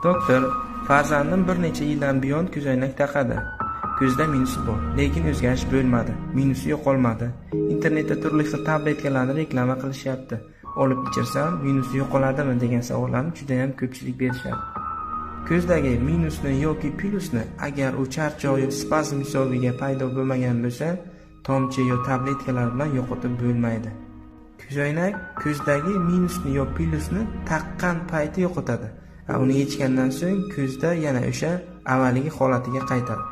Doktor, farzandim bir necha yildan buyon ko'zoynak taqadi. Ko'zda minusi bor, lekin o'zgarish bo'lmadi. Minusi yo'qolmadi. Internetda turli xil tabletkalarni reklama qilishyapti. Olib ichirsam minusi yo'qoladimi degan savollarni juda ham ko'pchilik berishadi. Ko'zdagi minusni yoki plyusni agar u charchoq yoki spazm hisobiga paydo bo'lmagan bo'lsa, tomchi yo tabletkalar bilan yo'qotib bo'lmaydi. Ko'zoynak ko'zdagi minusni yo plyusni taqqan payti yo'qotadi. Uni yechgandan so'ng ko'zda yana o'sha avvalgi holatiga qaytadi.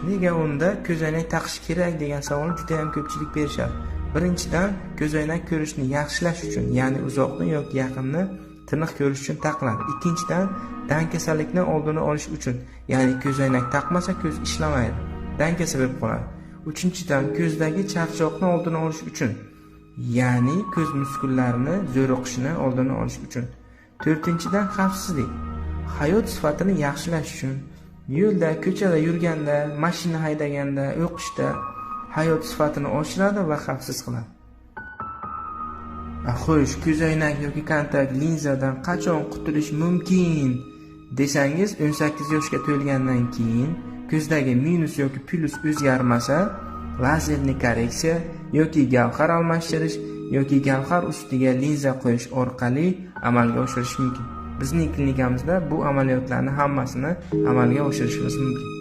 Nega unda ko'zoynak taqish kerak degan savolni juda ham ko'pchilik berishadi. Birinchidan, ko'zoynak ko'rishni yaxshilash uchun, ya'ni uzoqni yoki yaqinni tiniq ko'rish uchun taqiladi. Ikkinchidan, dankasalikni oldini olish uchun, ya'ni ko'zoynak taqmasa ko'z ishlamaydi, danka sabab qoladi. Uchinchidan, ko'zdagi charchoqni oldini olish uchun, ya'ni ko'z muskullarini zo'riqishini oldini olish uchun. To'rtinchidan, xavfsizlik. Hayot sifatini yaxshilash uchun, yo'lda, ko'chada yurganda, mashina haydaganda, o'qishda hayot sifatini oshiradi va xavfsiz qiladi. Xo'sh, ko'zoynak yoki kontakt linzadan qachon qutulish mumkin desangiz, 18 yoshga to'lgandan keyin ko'zdagi minus yoki plyus o'zgarmasa, lazerli korreksiya yoki gavhar almashtirish yoki gavhar ustiga linza qo'yish orqali amalga oshirish mumkin. Bizning klinikamizda bu amaliyotlarning hammasini amalga oshirishimiz mumkin.